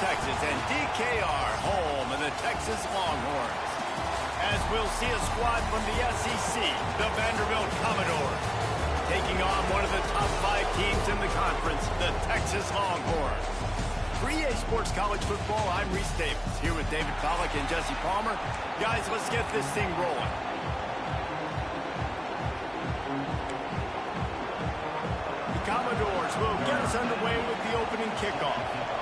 Texas, and DKR, home of the Texas Longhorns. As we'll see a squad from the SEC, the Vanderbilt Commodores, taking on one of the top 5 teams in the conference, the Texas Longhorns. For EA Sports College Football, I'm Reese Davis, here with David Pollack and Jesse Palmer. Guys, let's get this thing rolling. The Commodores will get us underway with the opening kickoff.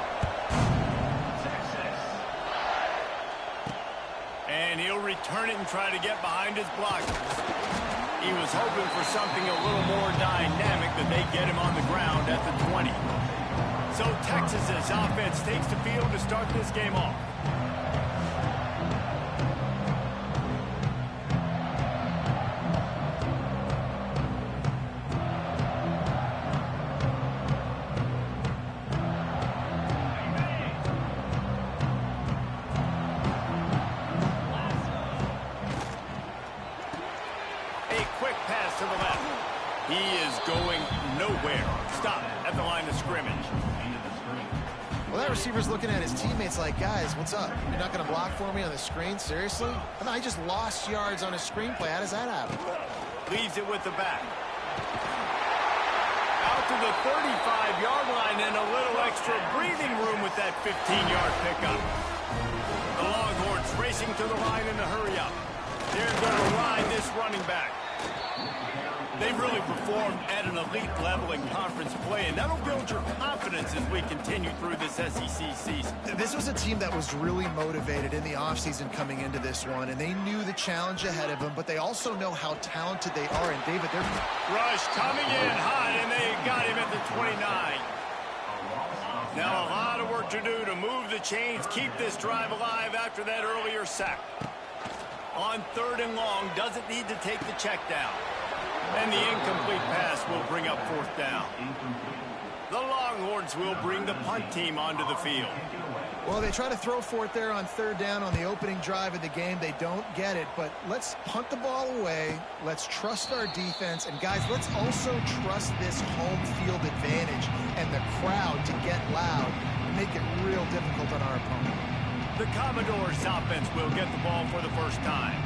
And he'll return it and try to get behind his blockers. He was hoping for something a little more dynamic, but they get him on the ground at the 20. So Texas's offense takes the field to start this game off. To the left. He is going nowhere. Stop at the line of scrimmage. Well, that receiver's looking at his teammates like, guys, what's up? You're not going to block for me on the screen? Seriously? I mean, I just lost yards on a screenplay. How does that happen? Leaves it with the back. Out to the 35-yard line and a little extra breathing room with that 15-yard pickup. The Longhorns racing to the line in a hurry-up. They're going to ride this running back. They've really performed at an elite level in conference play, and that'll build your confidence as we continue through this SEC season. This was a team that was really motivated in the offseason coming into this one, and they knew the challenge ahead of them, but they also know how talented they are. And David, they're... Rush coming in hot, and they got him at the 29. Now a lot of work to do to move the chains, keep this drive alive after that earlier sack. On 3rd and long, doesn't need to take the check down. And the incomplete pass will bring up 4th down. The Longhorns will bring the punt team onto the field. Well, they try to throw for it there on 3rd down on the opening drive of the game. They don't get it, but let's punt the ball away. Let's trust our defense. And, guys, let's also trust this home field advantage and the crowd to get loud and make it real difficult on our opponent. The Commodores' offense will get the ball for the first time.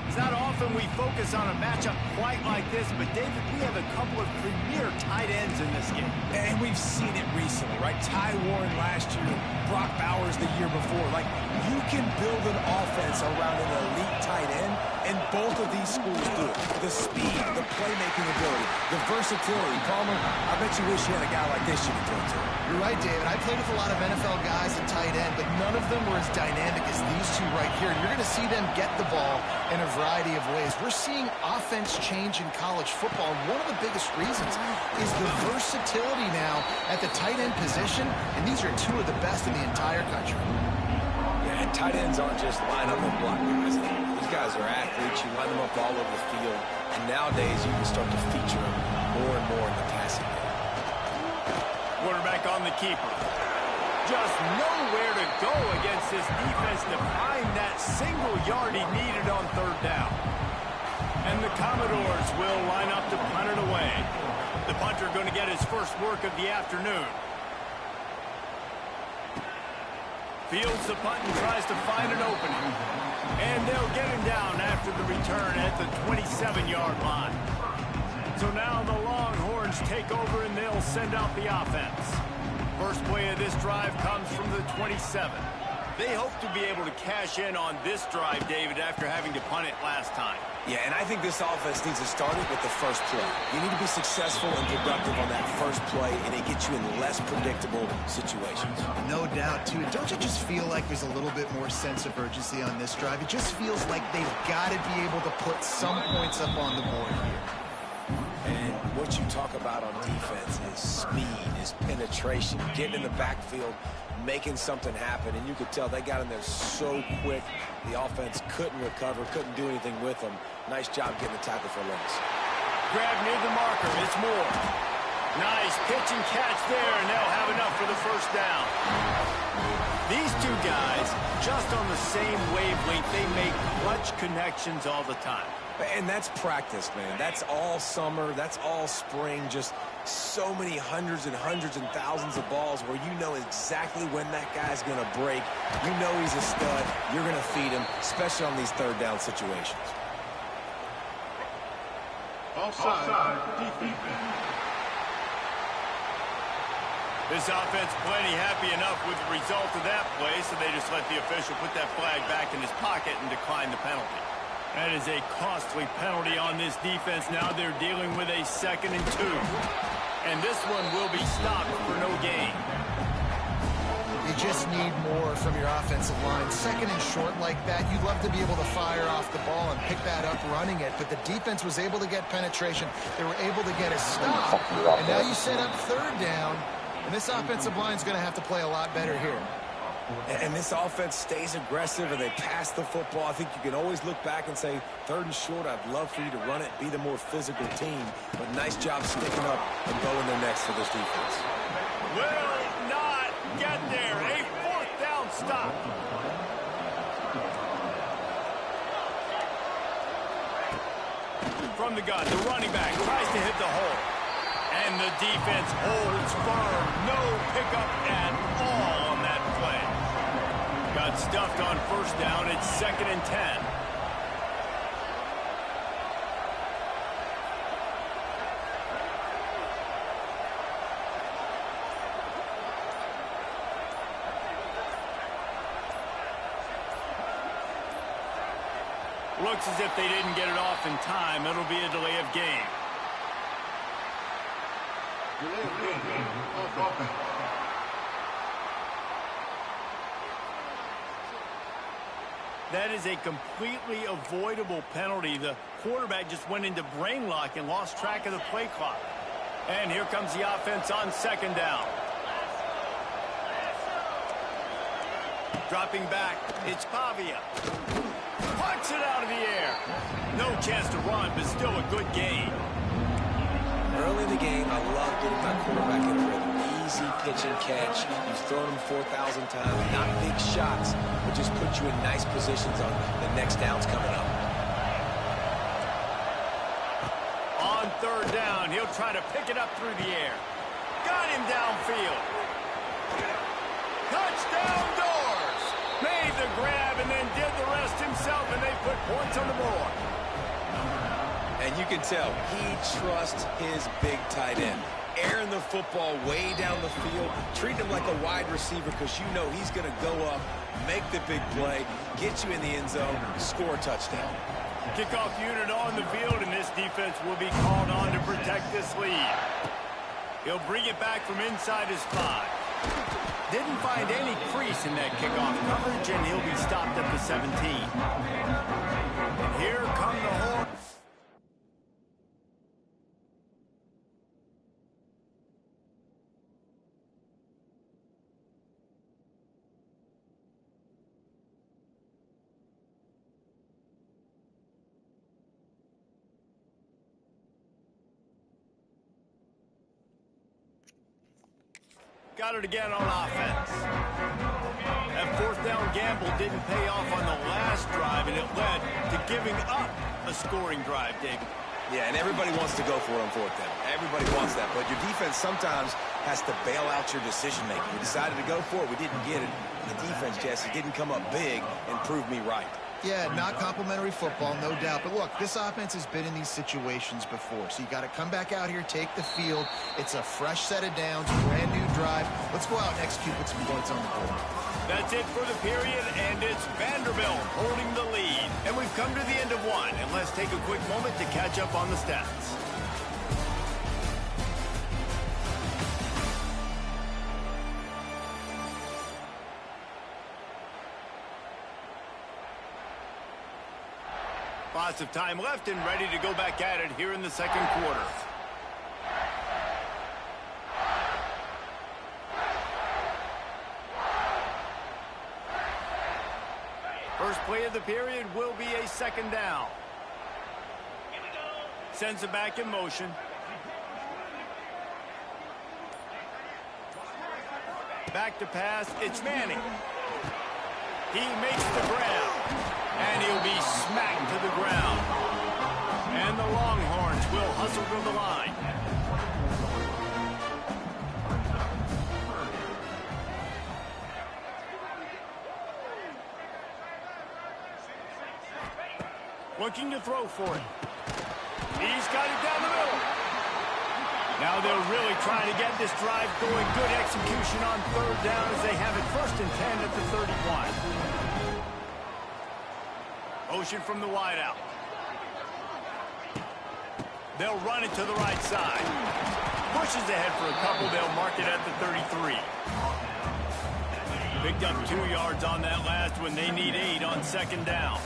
It's not often we focus on a matchup quite like this, but David, we have a couple of premier tight ends in this game. And we've seen it recently, right? Ty Warren last year, Brock Bowers the year before. Like, you can build an offense around an elite tight end, and both of these schools do it. The speed, the playmaking ability, the versatility. Palmer, I bet you wish you had a guy like this you could throw to. You're right, David. I played with a lot of NFL guys at tight end, but none of them were as dynamic as these two right here. And you're going to see them get the ball in a variety of ways. We're seeing offense change in college football. One of the biggest reasons is the versatility now at the tight end position, and these are two of the best in the entire country. Yeah, and tight ends aren't just line up and block guys. These guys are athletes. You line them up all over the field, and nowadays you can start to feature them more and more in the passing game. Quarterback on the keeper. Just nowhere to go against this defense to find that single yard he needed on 3rd down. And the Commodores will line up to punt it away. The punter going to get his first work of the afternoon. Fields the punt and tries to find an opening. And they'll get him down after the return at the 27-yard line. So now the Longhorns take over and they'll send out the offense. First play of this drive comes from the 27. They hope to be able to cash in on this drive, David, after having to punt it last time. Yeah, and I think this offense needs to start it with the first play. You need to be successful and productive on that first play, and it gets you in less predictable situations. No doubt, too. Don't you just feel like there's a little bit more sense of urgency on this drive? It just feels like they've got to be able to put some points up on the board here. And what you talk about on defense is speed, is penetration, getting in the backfield, making something happen. And you could tell they got in there so quick, the offense couldn't recover, couldn't do anything with them. Nice job getting the tackle for loss. Grab near the marker. It's Moore. Nice pitch and catch there, and they'll have enough for the first down. These two guys, just on the same wavelength, they make clutch connections all the time. And that's practice, man. That's all summer. That's all spring. Just so many hundreds and thousands of balls where you know exactly when that guy's going to break. You know he's a stud. You're going to feed him, especially on these third down situations. Offside. Defense. This offense plenty happy enough with the result of that play, so they just let the official put that flag back in his pocket and decline the penalty. That is a costly penalty on this defense. Now they're dealing with a 2nd and 2. And this one will be stopped for no gain. You just need more from your offensive line. 2nd and short like that, you'd love to be able to fire off the ball and pick that up running it. But the defense was able to get penetration. They were able to get a stop. And now you set up 3rd down. And this offensive line is going to have to play a lot better here. And this offense stays aggressive and they pass the football. I think you can always look back and say, 3rd and short, I'd love for you to run it, be the more physical team. But nice job sticking up and going their necks for this defense. Will not get there. A 4th down stop. From the gun, the running back tries to hit the hole. And the defense holds firm. No pickup at all on that play. Got stuffed on 1st down. It's 2nd and 10. Looks as if they didn't get it off in time. It'll be a delay of game. That is a completely avoidable penalty. The quarterback just went into brain lock and lost track of the play clock. And here comes the offense on 2nd down. Dropping back, it's Pavia. Punts it out of the air. No chance to run, but still a good gain. Early in the game, I love getting my quarterback in a rhythm. Easy pitch and catch. You've thrown him 4,000 times. Not big shots, but just put you in nice positions on the next downs coming up. On 3rd down, he'll try to pick it up through the air. Got him downfield. Touchdown Doors! Made the grab and then did the rest himself, and they put points on the board. And you can tell he trusts his big tight end. Airing the football way down the field, treating him like a wide receiver because you know he's going to go up, make the big play, get you in the end zone, score a touchdown. Kickoff unit on the field, and this defense will be called on to protect this lead. He'll bring it back from inside his 5. Didn't find any crease in that kickoff coverage, and he'll be stopped at the 17. And here come the Horns. Got it again on offense. That 4th down gamble didn't pay off on the last drive, and it led to giving up a scoring drive, David. Yeah, and everybody wants to go for it on 4th down. Everybody wants that, but your defense sometimes has to bail out your decision-making. We decided to go for it. We didn't get it. The defense, Jesse, didn't come up big and prove me right. Yeah, not complimentary football, no doubt. But look, this offense has been in these situations before. So you got to come back out here, take the field. It's a fresh set of downs, brand new drive. Let's go out and execute with some points on the board. That's it for the period, and it's Vanderbilt holding the lead. And we've come to the end of one, and let's take a quick moment to catch up on the stats. Lots of time left and ready to go back at it here in the 2nd quarter. First play of the period will be a 2nd down. Sends it back in motion. Back to pass. It's Manning. He makes the grab. And he'll be smacked to the ground. And the Longhorns will hustle to the line. Looking to throw for it. He's got it down the middle. Now they're really trying to get this drive going. Good execution on third down as they have it 1st and 10 at the 31. Motion from the wideout. They'll run it to the right side. Pushes ahead for a couple. They'll mark it at the 33. Picked up 2 yards on that last one. They need 8 on 2nd down.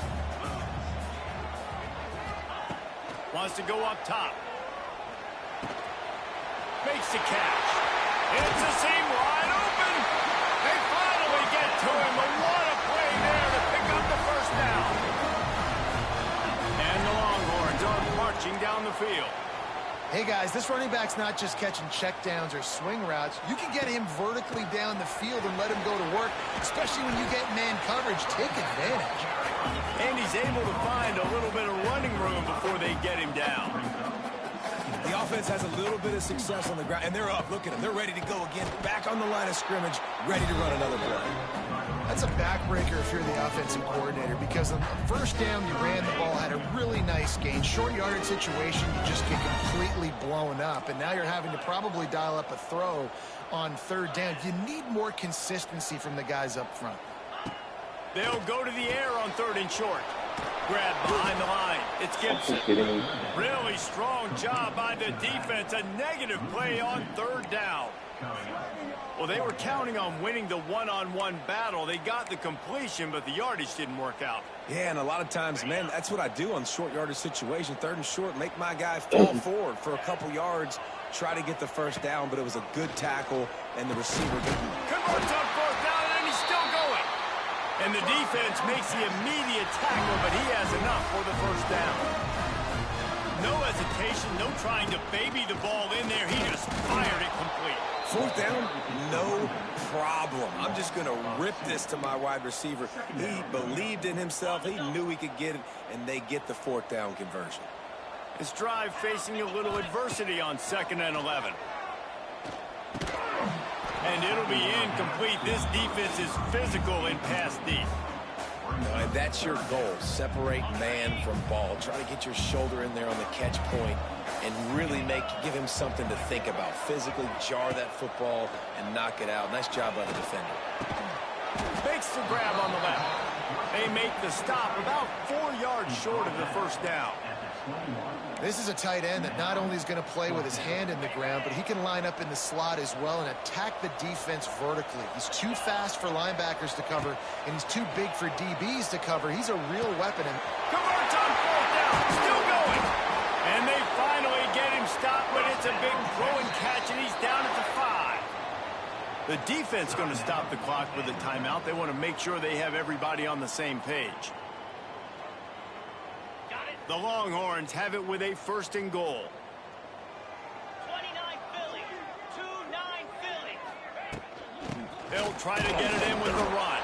Wants to go up top. Makes the catch. It's a seam wide open. They finally get to him. But what a play there to pick up the 1st down. And the Longhorns are marching down the field. Hey, guys, this running back's not just catching checkdowns or swing routes. You can get him vertically down the field and let him go to work, especially when you get man coverage. Take advantage. And he's able to find a little bit of running room before they get him down. The offense has a little bit of success on the ground, and they're up. Look at them. They're ready to go again. Back on the line of scrimmage, ready to run another play. That's a backbreaker if you're the offensive coordinator, because on 1st down, you ran the ball, had a really nice gain. Short yardage situation, you just get completely blown up, and now you're having to probably dial up a throw on 3rd down. You need more consistency from the guys up front. They'll go to the air on 3rd and short. Grab behind the line. It's Gibson. Really strong job by the defense. A negative play on 3rd down. Well, they were counting on winning the one-on-one battle. They got the completion, but the yardage didn't work out. Yeah, and a lot of times, man, that's what I do on short yardage situation. 3rd and short, make my guy fall forward for a couple yards, try to get the 1st down, but it was a good tackle, and the receiver didn't. Converts on 4th down, and he's still going. And the defense makes the immediate tackle, but he has enough for the 1st down. No hesitation, no trying to baby the ball in there. He just fired it complete. 4th down, no problem. I'm just going to rip this to my wide receiver. He believed in himself. He knew he could get it, and they get the 4th down conversion. This drive facing a little adversity on 2nd and 11. And it'll be incomplete. This defense is physical in pass deep. And that's your goal. Separate man from ball. Try to get your shoulder in there on the catch point and really give him something to think about. Physically jar that football and knock it out. Nice job by the defender. Makes the grab on the left. They make the stop about 4 yards short of the 1st down. This is a tight end that not only is going to play with his hand in the ground, but he can line up in the slot as well and attack the defense vertically. He's too fast for linebackers to cover, and he's too big for DBs to cover. He's a real weapon. Converts on 4th down, still going. And they finally get him stopped, but it's a big throw and catch, and he's down at the 5. The defense going to stop the clock with a timeout. They want to make sure they have everybody on the same page. The Longhorns have it with a 1st and goal. 29 Philly, 2-9 Philly. They'll try to get it in with the run.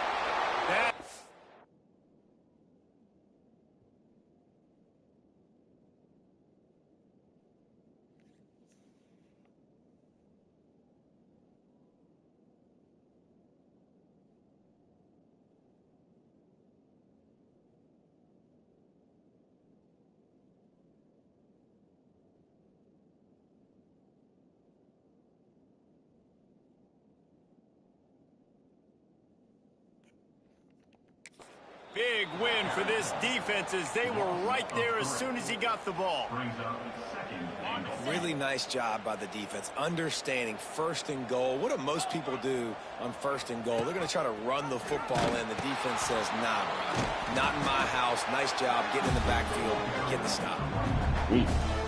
Big win for this defense as they were right there as soon as he got the ball. Really nice job by the defense, understanding 1st and goal. What do most people do on 1st and goal? They're going to try to run the football in. The defense says, nah, bro, not in my house. Nice job getting in the backfield, getting the stop.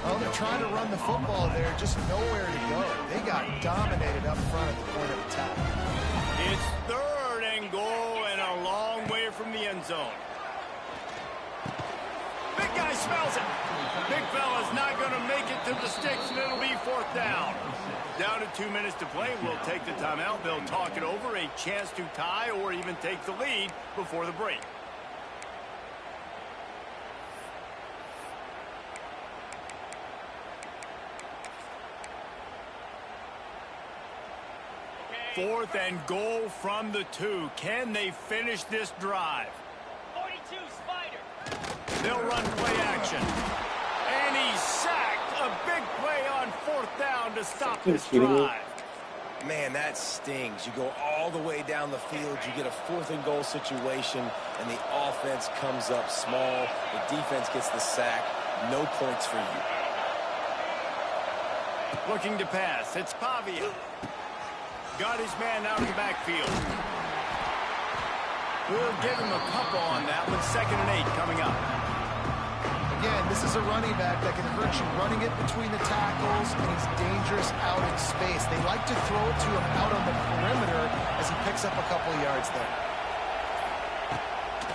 Well, they're trying to run the football there, just nowhere to go. They got dominated up front at the point of attack. It's 3rd and goal and a long way from the end zone. Big guy smells it. Big fella's not going to make it to the sticks, and it'll be 4th down. Down to 2 minutes to play. We'll take the timeout. They'll talk it over, a chance to tie or even take the lead before the break. 4th and goal from the 2. Can they finish this drive? 42 Spider. They'll run play action. And he's sacked. A big play on 4th down to stop this drive. Man, that stings. You go all the way down the field, you get a 4th and goal situation, and the offense comes up small. The defense gets the sack. No points for you. Looking to pass. It's Pavia. Got his man out of the backfield. We'll give him a couple on that one. 2nd and 8 coming up. Again, this is a running back that can hurt you running it between the tackles, and he's dangerous out in space. They like to throw it to him out on the perimeter as he picks up a couple of yards there.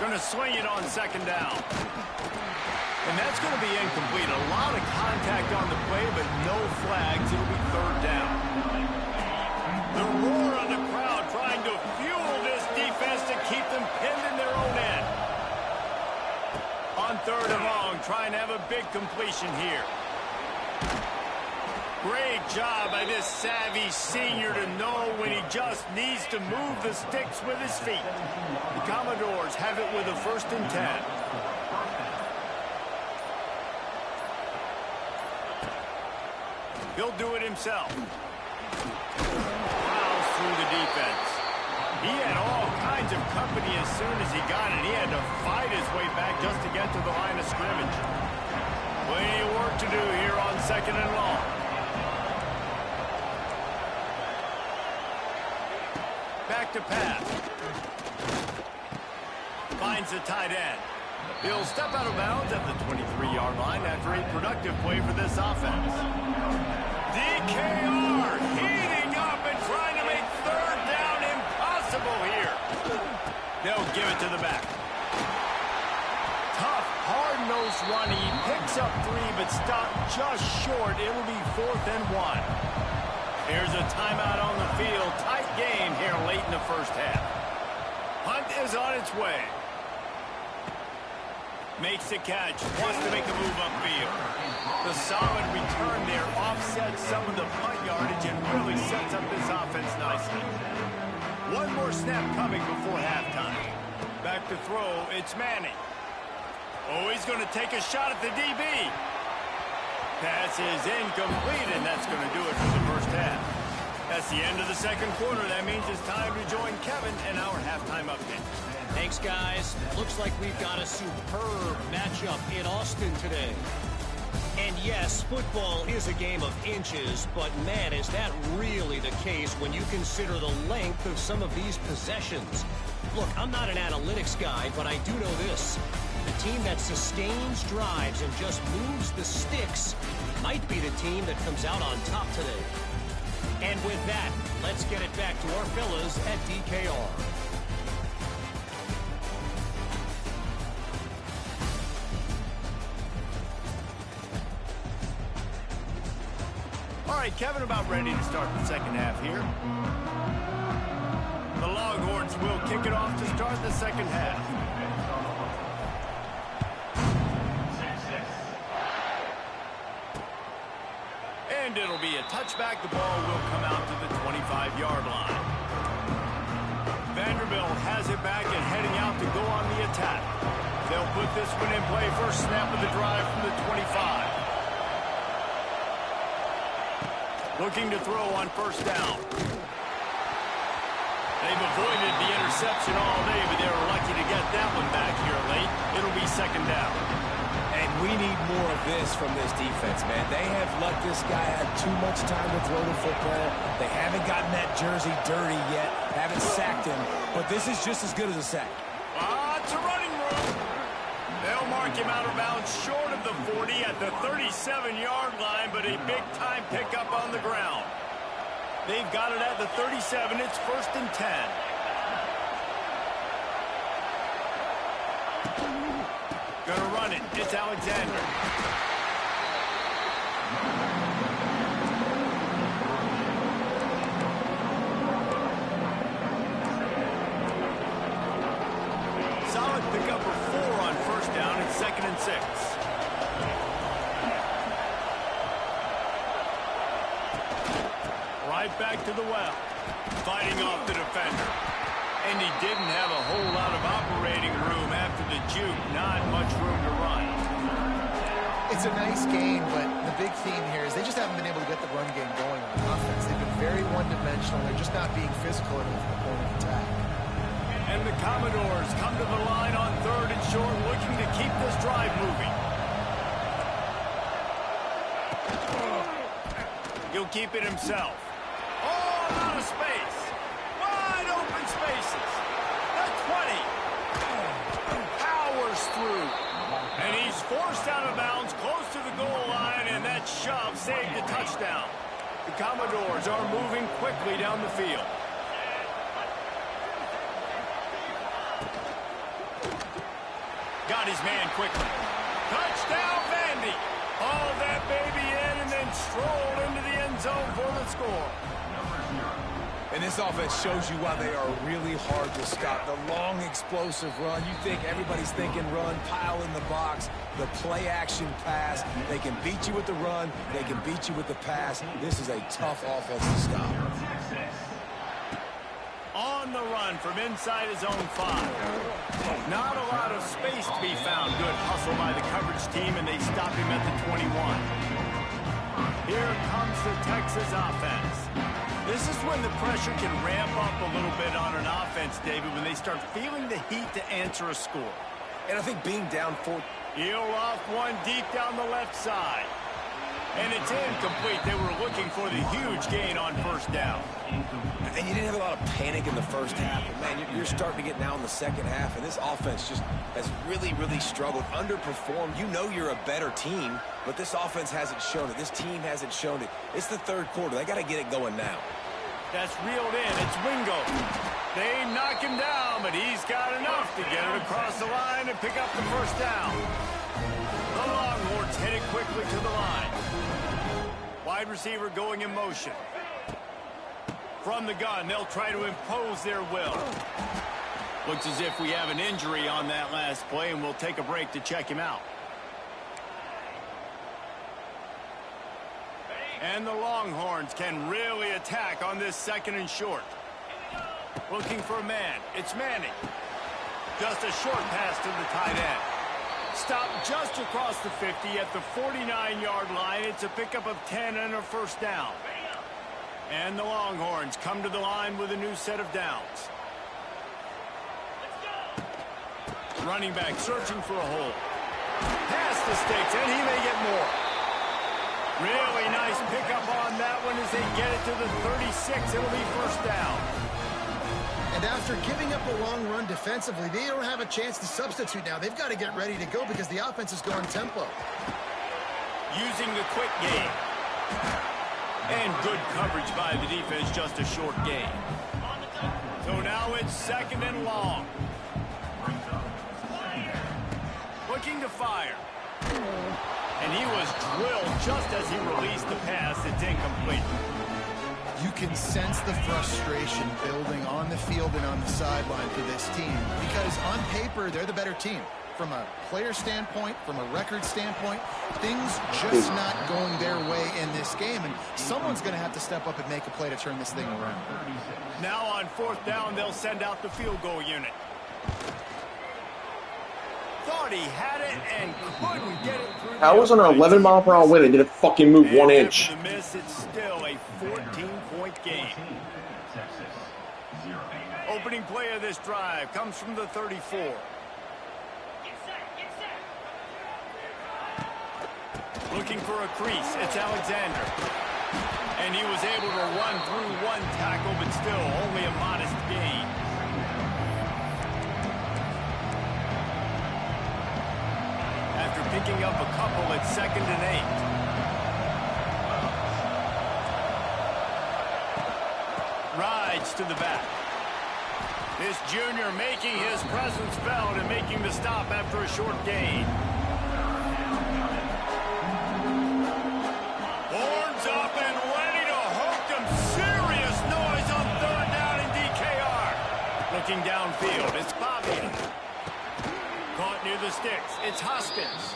Going to swing it on 2nd down. And that's going to be incomplete. A lot of contact on the play, but no flags. It'll be 3rd down. The roar on the crowd trying to fuel this defense to keep them pinned in their own end. On 3rd and long, trying to have a big completion here. Great job by this savvy senior to know when he just needs to move the sticks with his feet. The Commodores have it with a 1st and 10. He'll do it himself. Fouls through the defense. He had all kinds of company as soon as he got it. He had to fight his way back just to get to the line of scrimmage. Plenty of work to do here on 2nd and long. Back to pass. Finds the tight end. He'll step out of bounds at the 23-yard line after a productive play for this offense. DKR heating up and trying to make 3rd down impossible here. They'll give it to the back. Tough, hard-nosed run. He picks up 3, but stopped just short. It'll be 4th and 1. Here's a timeout on the field. Tight game here late in the 1st half. Hunt is on its way. Makes the catch. Wants to make a move upfield. The solid return there offsets some of the punt yardage and really sets up this offense nicely. One more snap coming before halftime. Back to throw. It's Manning. Oh, he's going to take a shot at the DB. Pass is incomplete, and that's going to do it for the 1st half. That's the end of the 2nd quarter. That means it's time to join Kevin in our halftime update. Thanks, guys. Looks like we've got a superb matchup in Austin today. And yes, football is a game of inches, but man, is that really the case when you consider the length of some of these possessions. Look, I'm not an analytics guy, but I do know this. The team that sustains drives and just moves the sticks might be the team that comes out on top today. And with that, let's get it back to our fellas at DKR. All right, Kevin, about ready to start the 2nd half here. The Longhorns will kick it off to start the 2nd half. And it'll be a touchback. The ball will come out to the 25-yard line. Vanderbilt has it back and heading out to go on the attack. They'll put this one in play. First snap of the drive from the 25. Looking to throw on 1st down. They've avoided the interception all day, but they were lucky to get that one back here late. It'll be 2nd down. And we need more of this from this defense, man. They have let this guy have too much time to throw the football. They haven't gotten that jersey dirty yet, haven't sacked him, but this is just as good as a sack. It's a running room. They'll mark him out of bounds short of the 40 at the 37-yard line, but a big-time pickup on the ground. They've got it at the 37. It's 1st and 10. Gonna run it. It's Alexander. Solid pickup of 4 on 1st down. It's 2nd and 6. Right back to the well. Fighting off the defender. And he didn't have a whole lot of operating room after the juke. Not much room to run. It's a nice gain, but the big theme here is they just haven't been able to get the run game going on offense. They've been very one-dimensional. They're just not being physical enough at the point of attack. And the Commodores come to the line on 3rd and short, looking to keep this drive moving. He'll keep it himself. Oh, a lot of space. Wide open spaces. The 20. Powers through. And he's forced out of bounds close to the goal line, and that shove saved the touchdown. The Commodores are moving quickly down the field. Got his man quickly. Touchdown, Vandy. Haul that baby in and then stroll into the end zone for the score. And this offense shows you why they are really hard to stop. The long, explosive run. You think everybody's thinking run, pile in the box, the play-action pass. They can beat you with the run. They can beat you with the pass. This is a tough offense to stop. On the run from inside his own 5. Not a lot of space to be found. Good hustle by the coverage team, and they stop him at the 21. Here comes the Texas offense. This is when the pressure can ramp up a little bit on an offense, David, when they start feeling the heat to answer a score. And I think being down 4. He'll off one deep down the left side. And it's incomplete. They were looking for the huge gain on 1st down. And you didn't have a lot of panic in the first half. But man, you're starting to get now in the second half, and this offense just has really, really struggled, underperformed. You know you're a better team, but this offense hasn't shown it. This team hasn't shown it. It's the 3rd quarter. They got to get it going now. That's reeled in. It's Wingo. They knock him down, but he's got enough to get it across the line and pick up the 1st down. The Longhorns headed quickly to the line. Wide receiver going in motion. From the gun, they'll try to impose their will. Looks as if we have an injury on that last play, and we'll take a break to check him out. And the Longhorns can really attack on this 2nd and short. Looking for a man. It's Manning. Just a short pass to the tight end. Stopped just across the 50 at the 49-yard line. It's a pickup of 10 and a 1st down. And the Longhorns come to the line with a new set of downs. Running back searching for a hole. Past the sticks, and he may get more. Really nice pickup on that one as they get it to the 36. It'll be 1st down. And after giving up a long run defensively, they don't have a chance to substitute now. They've got to get ready to go because the offense is going tempo. Using the quick game. And good coverage by the defense, just a short gain. So now it's 2nd and long. Looking to fire. And he was drilled just as he released the pass. It's incomplete. You can sense the frustration building on the field and on the sideline for this team because on paper, they're the better team. From a player standpoint, from a record standpoint, things just not going their way in this game, and someone's going to have to step up and make a play to turn this thing around. Now on 4th down, they'll send out the field goal unit. Thought he had it and couldn't get it through. How was on an 11-mile-per-hour wind and didn't fucking move 1 inch? After the miss, it's still a 14-point game. Opening play of this drive comes from the 34. Looking for a crease. It's Alexander. And he was able to run through 1 tackle, but still only a modest gain. After picking up a couple at 2nd and 8. Rides to the back. This junior making his presence felt and making the stop after a short gain. Horns up and ready to hook them. Serious noise on 3rd down in DKR. Looking downfield, it's Bobby. Caught near the sticks. It's Hoskins.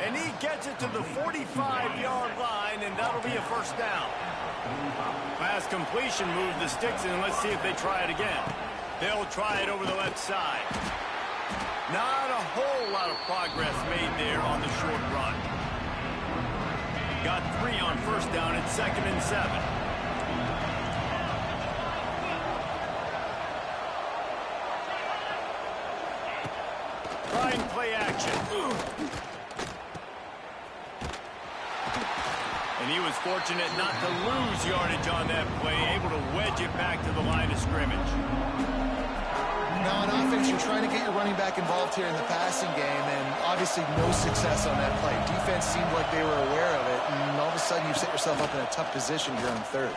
And he gets it to the 45-yard line, and that'll be a 1st down. Pass completion moved the sticks in. Let's see if they try it again. They'll try it over the left side. Not a whole lot of progress made there on the short run. Got 3 on first down at 2nd and 7. Trying play action. And he was fortunate not to lose yardage on that play, able to wedge it back to the line of scrimmage. Now on offense, you're trying to get your running back involved here in the passing game, and obviously no success on that play. Defense seemed like they were aware of it, and all of a sudden you've set yourself up in a tough position here on 3rd.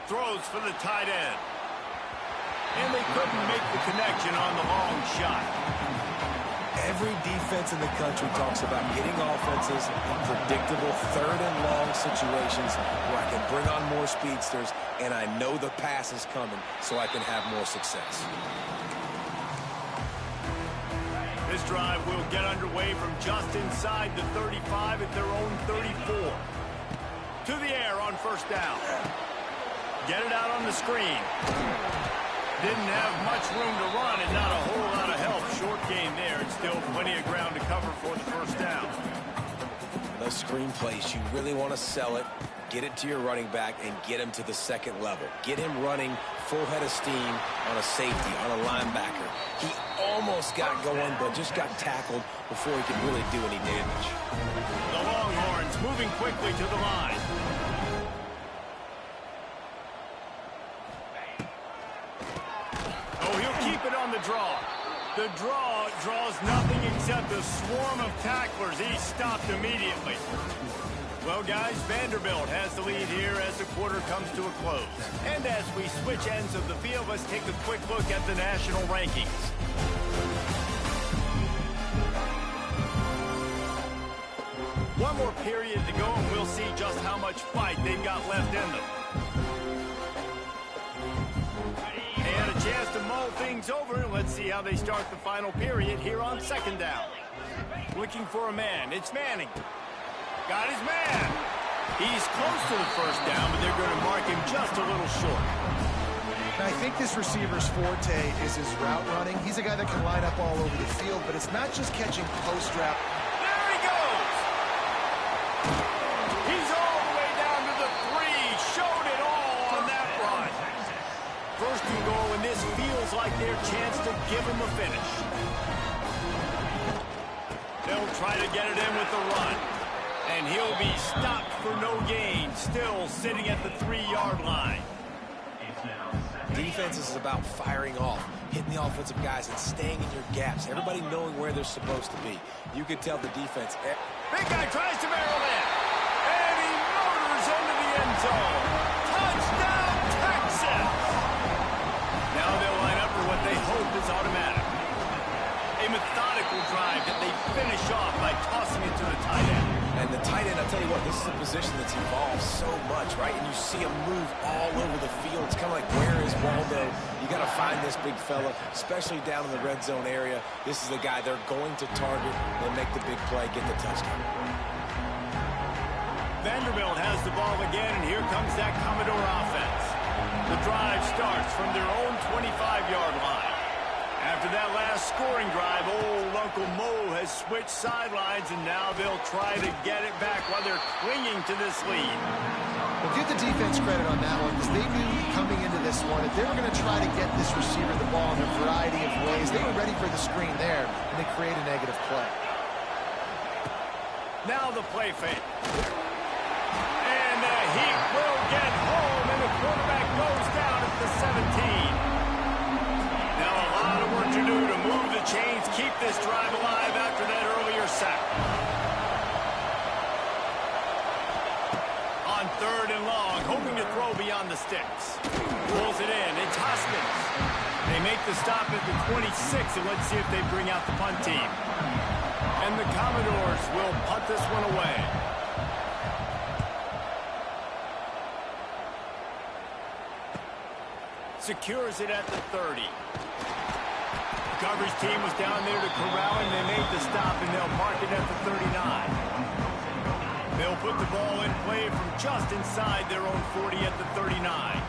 Throws for the tight end. And they couldn't make the connection on the long shot. Every defense in the country talks about getting offenses in predictable 3rd and long situations where I can bring on more speedsters and I know the pass is coming so I can have more success. This drive will get underway from just inside the 35 at their own 34. To the air on first down. Get it out on the screen. Didn't have much room to run and not a whole lot of help. Short game there, and still plenty of ground to cover for the first down. Those screen plays, you really want to sell it, get it to your running back, and get him to the 2nd level. Get him running full head of steam on a safety, on a linebacker. He almost got going, but just got tackled before he could really do any damage. The Longhorns moving quickly to the line. Oh, he'll keep it on the draw. The draw draws nothing except a swarm of tacklers. He's stopped immediately. Well, guys, Vanderbilt has the lead here as the quarter comes to a close. And as we switch ends of the field, let's take a quick look at the national rankings. One more period to go, and we'll see just how much fight they've got left in them. They had a chance to mull things over. Let's see how they start the final period here on 2nd down. Looking for a man. It's Manning. Got his man. He's close to the first down, but they're going to mark him just a little short. Now, I think this receiver's forte is his route running. He's a guy that can line up all over the field, but it's not just catching post route. There he goes. He's all the way down to the 3. Showed it all on that run. 1st and goal, and this feels like their chance to give him a finish. They'll try to get it in with the run. And he'll be stopped for no gain, still sitting at the 3-yard line. Defense is about firing off, hitting the offensive guys and staying in your gaps, everybody knowing where they're supposed to be. You could tell the defense. Big guy tries to barrel in, and he motors into the end zone. Touchdown, Texas! Now they'll line up for what they hope is automatic. A methodical drive that they finish off by tossing it to the tight end. And the tight end, I'll tell you what, this is a position that's evolved so much, right? And you see him move all over the field. It's kind of like, where is Waldo? You got to find this big fella, especially down in the red zone area. This is the guy they're going to target. They'll make the big play, get the touchdown. Vanderbilt has the ball again, and here comes that Commodore offense. The drive starts from their own 25-yard line. After that last scoring drive, old Uncle Mo has switched sidelines, and now they'll try to get it back while they're clinging to this lead. Well, give the defense credit on that one, because they knew coming into this one that they were going to try to get this receiver the ball in a variety of ways. They were ready for the screen there, and they create a negative play. Now the play fake. And he will get home, and the quarterback goes down at the 17. Now a lot of work to do to move the chains, keep this drive alive after that earlier sack. On 3rd and long, hoping to throw beyond the sticks. Pulls it in. It's Hoskins. They make the stop at the 26, and let's see if they bring out the punt team. And the Commodores will punt this one away. Secures it at the 30. The coverage team was down there to corral him. They made the stop, and they'll mark it at the 39. They'll put the ball in play from just inside their own 40 at the 39.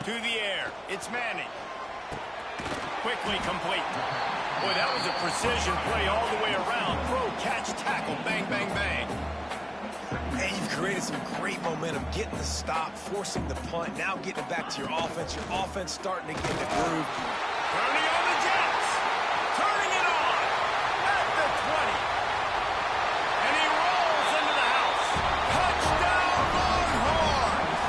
To the air, it's Manning. Quickly complete. Boy, that was a precision play all the way around. Throw, catch, tackle, bang, bang, bang. Hey, you've created some great momentum, getting the stop, forcing the punt, now getting it back to your offense. Your offense starting to get the groove. Turning on the Jets. Turning it on. At the 20. And he rolls into the house. Touchdown, Longhorns.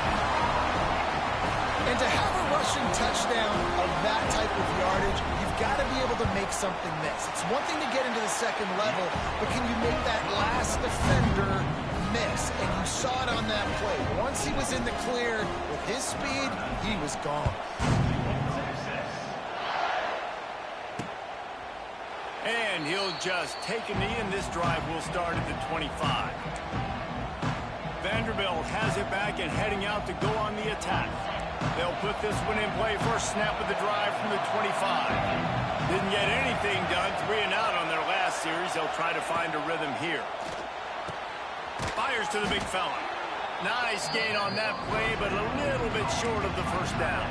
And to have a rushing touchdown of that type of yardage, you've got to be able to make something miss. It's one thing to get into the second level, but can you make that last defender miss? And you saw it on that play. Once he was in the clear with his speed, he was gone. And he'll just take a knee, and this drive will start at the 25. Vanderbilt has it back and heading out to go on the attack. They'll put this one in play. First snap of the drive from the 25. Didn't get anything done. 3 and out on their last series. They'll try to find a rhythm here. Fires to the big fella. Nice gain on that play, but a little bit short of the first down.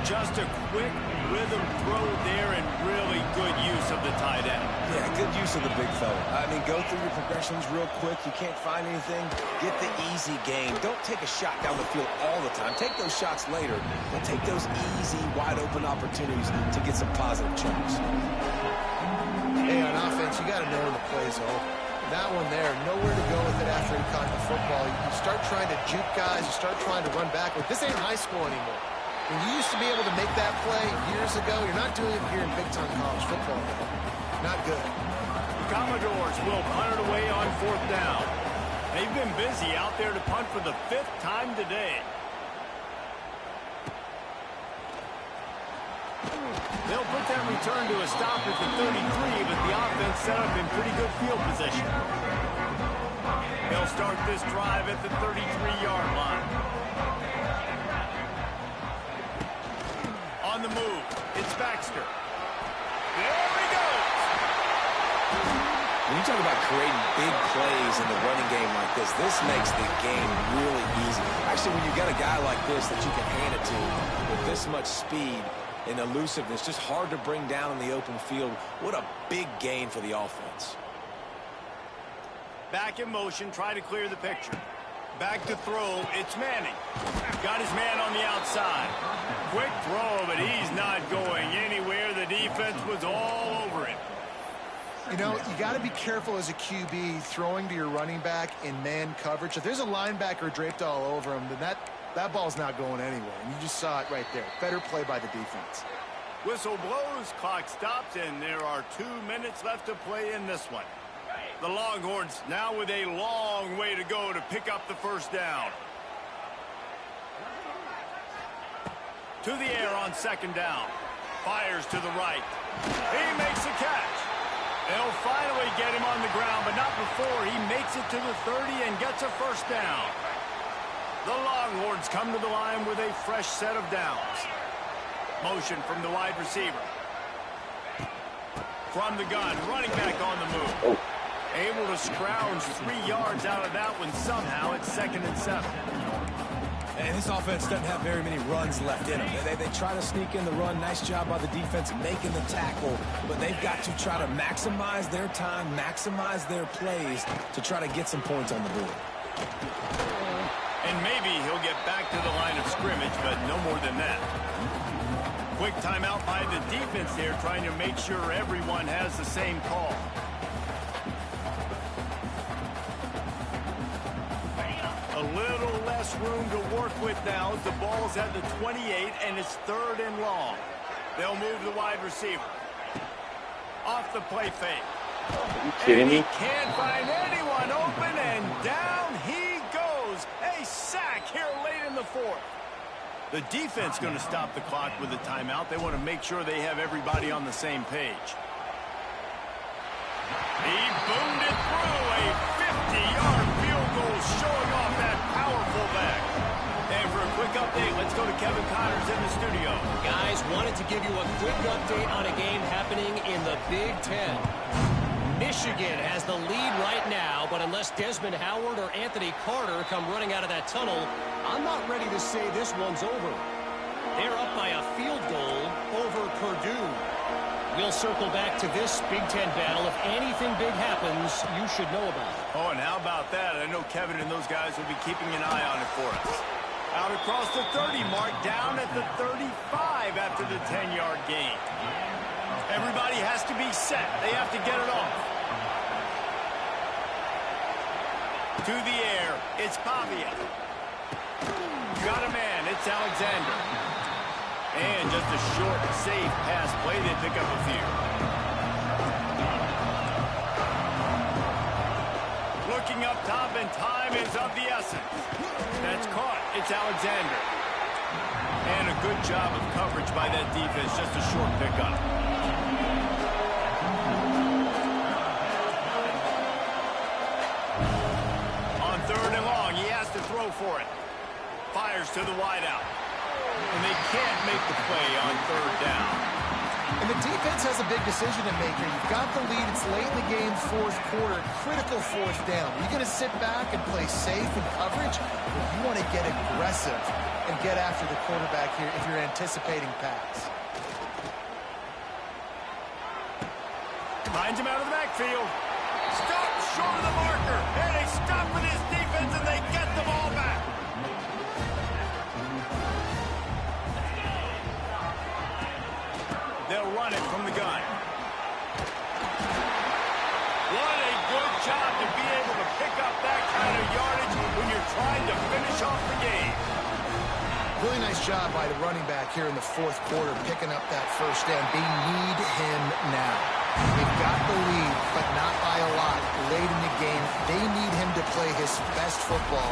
Just a quick rhythm throw there and really good use of the tight end. Yeah, good use of the big fella. I mean, go through your progressions real quick. You can't find anything. Get the easy gain. Don't take a shot down the field all the time. Take those shots later, but take those easy, wide-open opportunities to get some positive chunks. Hey, on offense, you got to know when the play's over. That one there, nowhere to go with it after he caught the football. You start trying to juke guys. You start trying to run backward. This ain't high school anymore. When you used to be able to make that play years ago, you're not doing it here in big-time college football. Not good. The Commodores will punt it away on 4th down. They've been busy out there to punt for the 5th time today. They'll put that return to a stop at the 33, but the offense set up in pretty good field position. They'll start this drive at the 33-yard line. On the move, it's Baxter. There he goes! When you talk about creating big plays in the running game like this makes the game really easy. Actually, when you've got a guy like this that you can hand it to with this much speed and elusiveness, just hard to bring down in the open field. What a big gain for the offense. Back in motion, try to clear the picture. Back to throw, it's Manning. Got his man on the outside. Quick throw, but he's not going anywhere. The defense was all over him. You know, you got to be careful as a QB throwing to your running back in man coverage. If there's a linebacker draped all over him, then that ball's not going anywhere. And you just saw it right there. Better play by the defense. Whistle blows, clock stops, and there are 2 minutes left to play in this one. The Longhorns now with a long way to go to pick up the first down. To the air on 2nd down. Fires to the right. He makes a catch. They'll finally get him on the ground, but not before he makes it to the 30 and gets a first down. The Longhorns come to the line with a fresh set of downs. Motion from the wide receiver. From the gun, running back on the move. Able to scrounge 3 yards out of that one somehow. It's 2nd and 7. And this offense doesn't have very many runs left in them. They try to sneak in the run. Nice job by the defense making the tackle. But they've got to try to maximize their time, maximize their plays to try to get some points on the board. And maybe he'll get back to the line of scrimmage, but no more than that. Quick timeout by the defense there, trying to make sure everyone has the same call. A little less room to work with now as the ball's at the 28 and it's 3rd and long. They'll move the wide receiver. Off the play fake. Are you kidding me? He can't find anyone open, and down he goes. A sack here late in the 4th. The defense going to stop the clock with a timeout. They want to make sure they have everybody on the same page. He boomed it through. A 50-yard field goal showing off that powerful back. And for a quick quick update. Let's go to Kevin Connors in the studio. Guys, wanted to give you a quick update on a game happening in the Big Ten. Michigan has the lead right now, but unless Desmond Howard or Anthony Carter come running out of that tunnel, I'm not ready to say this one's over. They're up by a field goal over Purdue. We'll circle back to this Big Ten battle. If anything big happens, you should know about it. Oh, and how about that? I know Kevin and those guys will be keeping an eye on it for us. Out across the 30 mark, down at the 35 after the 10-yard gain. Everybody has to be set. They have to get it off. To the air, it's Pavia. Got a man, it's Alexander. And just a short, safe pass play. They pick up a few. Looking up top, and time is of the essence. That's caught. It's Alexander. And a good job of coverage by that defense. Just a short pickup. On 3rd and long, he has to throw for it. Fires to the wideout. And they can't make the play on 3rd down. And the defense has a big decision to make here. You've got the lead. It's late in the game, 4th quarter. Critical 4th down. You're going to sit back and play safe in coverage, or you want to get aggressive and get after the quarterback here if you're anticipating pass. Finds him out of the backfield. Stop short of the marker. And they stop with his defense, and they get the ball back. They'll run it from the gun. What a good job to be able to pick up that kind of yardage when you're trying to finish off the game. Really nice job by the running back here in the 4th quarter, picking up that 1st down. They need him now. They've got the lead, but not by a lot. Late in the game, they need him to play his best football.